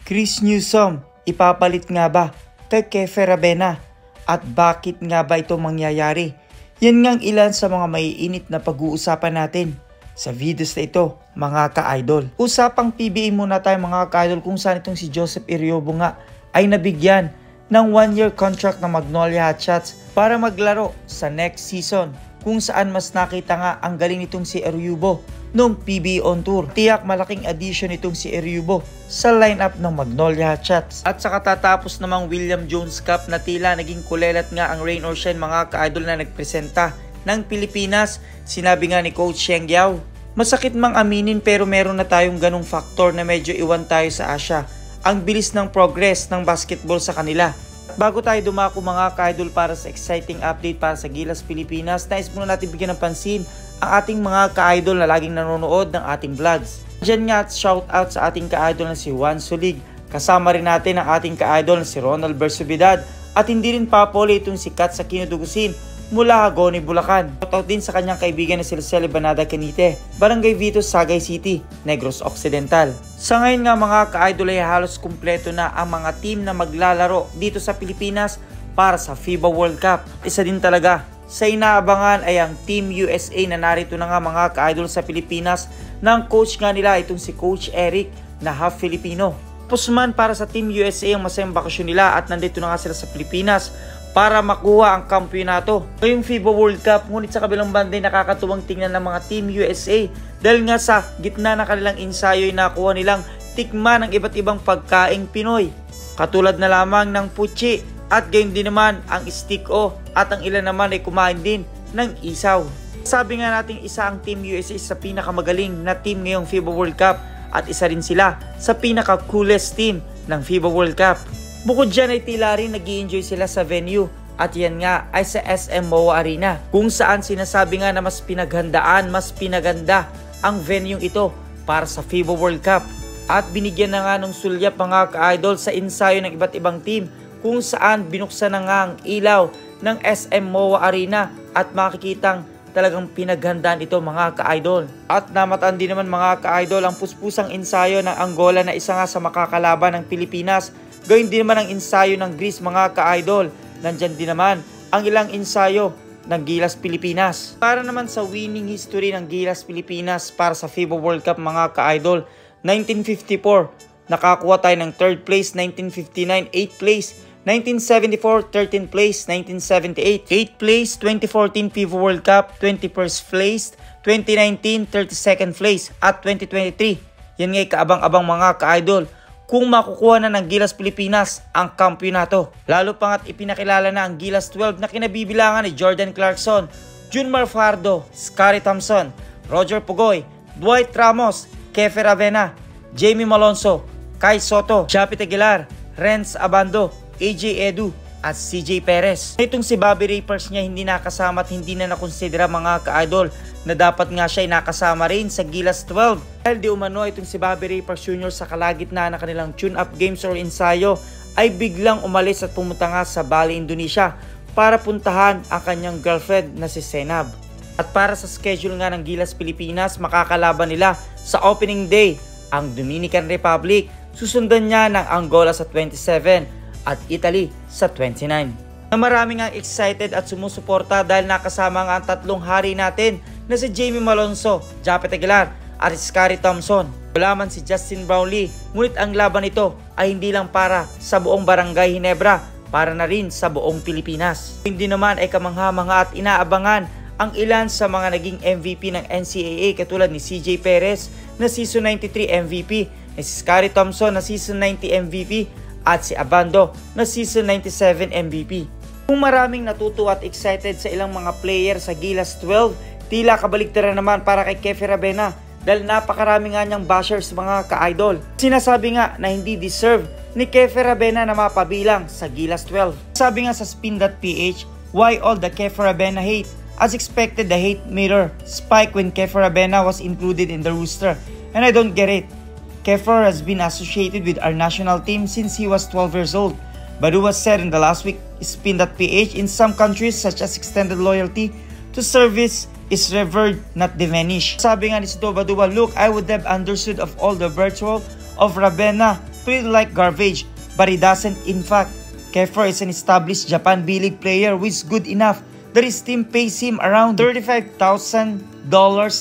Chris Newsom, ipapalit nga ba kay Kefe Ravena? At bakit nga ba ito mangyayari? Yan ngang ilan sa mga maiinit na pag-uusapan natin sa videos na ito, mga ka-idol. Usapang PBA muna tayo mga ka-idol, kung saan itong si Joseph Iriobo nga ay nabigyan ng 1-year contract ng Magnolia Hotshots para maglaro sa next season, kung saan mas nakita nga ang galing nitong si Iriobo nung PBA on tour. Tiyak malaking addition itong si Iriobo sa lineup ng Magnolia Hotshots. At sa katatapos namang William Jones Cup na tila naging kulelat nga ang rain or shine mga ka-idol na nagpresenta ng Pilipinas, sinabi nga ni Coach Sheng Yao, masakit mang aminin pero meron na tayong ganong factor na medyo iwan tayo sa Asia. Ang bilis ng progress ng basketball sa kanila. Bago tayo dumako mga ka-idol para sa exciting update para sa Gilas Pilipinas, nais muna natin bigyan ng pansin ang ating mga ka-idol na laging nanonood ng ating vlogs. Diyan nga at shout out sa ating ka-idol na si Juan Solig. Kasama rin natin ang ating ka-idol na si Ronald Bersubidad. At hindi rin papoli itong si Kat sa Kinudugusin mula Hagoni, Bulacan. Shoutout din sa kanyang kaibigan na si Lucely Banada Canite, Barangay Vitos, Sagay City, Negros Occidental. Sa ngayon nga mga ka-idol ay halos kumpleto na ang mga team na maglalaro dito sa Pilipinas para sa FIBA World Cup. Isa din talaga sa inaabangan ay ang Team USA na narito na nga mga ka-idol sa Pilipinas ng coach nga nila, itong si Coach Eric na half Filipino. Pusman para sa Team USA ang masayang bakasyon nila at nandito na nga sila sa Pilipinas para makuha ang kampyonato ngayong FIBA World Cup. Ngunit sa kabilang banda ay nakakatuwang tingnan ng mga Team USA dahil nga sa gitna ng kanilang ensayo ay nakuha nilang tikman ng iba't ibang pagkaing Pinoy, katulad na lamang ng puchi at gayon din naman ang stick-o, at ang ilan naman ay kumain din ng isaw. Sabi nga natin isa ang Team USA sa pinakamagaling na team ngayong FIBA World Cup at isa rin sila sa pinaka-coolest team ng FIBA World Cup. Bukod dyan ay tila rin nag-i-enjoy sila sa venue, at yan nga ay sa SM MOA Arena, kung saan sinasabi nga na mas pinaghandaan, mas pinaganda ang venue ito para sa FIBA World Cup. At binigyan na nga ng sulyap mga ka-idol sa ensayo ng iba't ibang team, kung saan binuksan na nga ang ilaw ng SM MOA Arena at makikitang talagang pinaghandaan ito mga ka-idol. At namataan din naman mga ka-idol ang puspusang ensayo ng Angola na isa nga sa makakalaban ng Pilipinas. Gawin din naman ang ensayo ng Greece mga ka-idol. Nandyan din naman ang ilang ensayo ng Gilas Pilipinas. Para naman sa winning history ng Gilas Pilipinas para sa FIBA World Cup mga ka-idol, 1954 nakakuha tayo ng 3rd place, 1959 8th place, 1974 13th place, 1978 8th place, 2014 FIBA World Cup 21st place, 2019 32nd place, at 2023 yan nga'y kaabang-abang mga ka-idol kung makukuha na ng Gilas Pilipinas ang kampyonato. Lalo pa nga't ipinakilala na ang Gilas 12 na kinabibilangan ni Jordan Clarkson, Junmar Fajardo, Scottie Thompson, Roger Pugoy, Dwight Ramos, Kefe Ravena, Jamie Malonzo, Kai Soto, Japit Aguilar, Renz Abando, AJ Edu at CJ Perez. Itong si Bobby Rapers niya hindi nakasama at hindi na nakonsidera mga ka-idol na dapat nga siya ay nakasama rin sa Gilas 12. Dahil di umano itong si Bobby Rapers Jr. sa kalagitnaan na kanilang tune-up games or ensayo ay biglang umalis at pumunta nga sa Bali, Indonesia para puntahan ang kanyang girlfriend na si Senab. At para sa schedule nga ng Gilas Pilipinas, makakalaban nila sa opening day ang Dominican Republic. Susundan niya ng Angola sa 27 at Italy sa 29. Na marami nga excited at sumusuporta dahil nakasama nga ang tatlong hari natin na si Jamie Malonzo, Japet Aguilar at Scottie Thompson. Wala man si Justin Brownlee, ngunit ang laban ito ay hindi lang para sa buong Barangay Ginebra, para na rin sa buong Pilipinas. Hindi naman ay kamangha-mangha at inaabangan ang ilan sa mga naging MVP ng NCAA katulad ni CJ Perez na Season 93 MVP, ni si Scottie Thompson na Season 90 MVP, at si Abando na Season 97 MVP. Kung maraming natutuwa at excited sa ilang mga player sa Gilas 12, tila kabaligtaran naman para kay Kefe Ravena dahil napakarami nga niyang bashers mga ka-idol. Sinasabi nga na hindi deserve ni Kefe Ravena na mapabilang sa Gilas 12. Sabi nga sa spin.ph, why all the Kefe Ravena hate? As expected, the hate meter spiked when Kefe Ravena was included in the roster, and I don't get it. Kefe has been associated with our national team since he was 12 years old. Badua said in the last week spin.ph, in some countries such as extended loyalty to service is revered, not diminished. Sabi nga ni Sito Badua, look, I would have understood of all the virtual of Ravena pretty like garbage, but he doesn't. In fact, Kiefer is an established Japan B-League player who is good enough that his team pays him around $35,000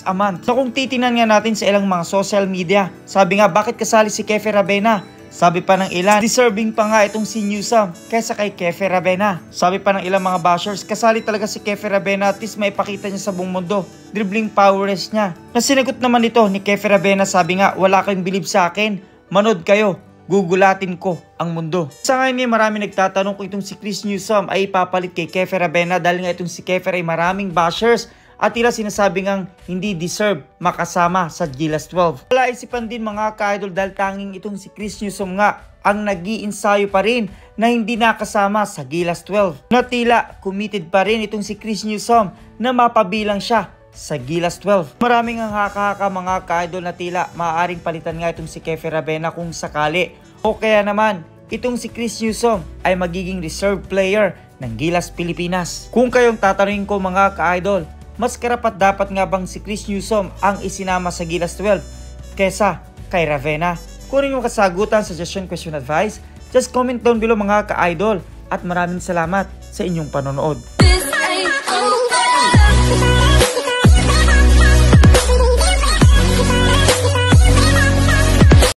a month. So kung titinan nga natin sa ilang mga social media, sabi nga bakit kasali si Kiefer Ravena? Sabi pa ng ilan, deserving pa nga itong si Newsome kaysa kay Kiefer Ravena. Sabi pa ng ilang mga bashers, kasali talaga si Kiefer Ravena at least maipakita niya sa buong mundo. Dribbling powers niya. Nasinagot naman ito ni Kiefer Ravena, sabi nga wala kayong believe sa akin, manood kayo. Gugulatin ko ang mundo. Sa ngayon marami nagtatanong kung itong si Chris Newsome ay ipapalit kay Kiefer Ravena dahil nga itong si Kiefer ay maraming bashers at tila sinasabi ngang hindi deserve makasama sa Gilas 12. Wala isipan din mga ka-idol dahil tanging itong si Chris Newsome nga ang nag-iinsayo pa rin na hindi nakasama sa Gilas 12. Na tila committed pa rin itong si Chris Newsome na mapabilang siya sa Gilas 12. Maraming ang haka-haka mga ka-idol na tila maaaring palitan nga itong si Kiefer Ravena kung sakali. O kaya naman, itong si Chris Newsome ay magiging reserve player ng Gilas Pilipinas. Kung kayong tatanungin ko mga ka-idol, mas karapat dapat nga bang si Chris Newsome ang isinama sa Gilas 12 kesa kay Ravena? Kung rin yung kasagutan, suggestion, question, advice, just comment down below mga ka-idol at maraming salamat sa inyong panonood.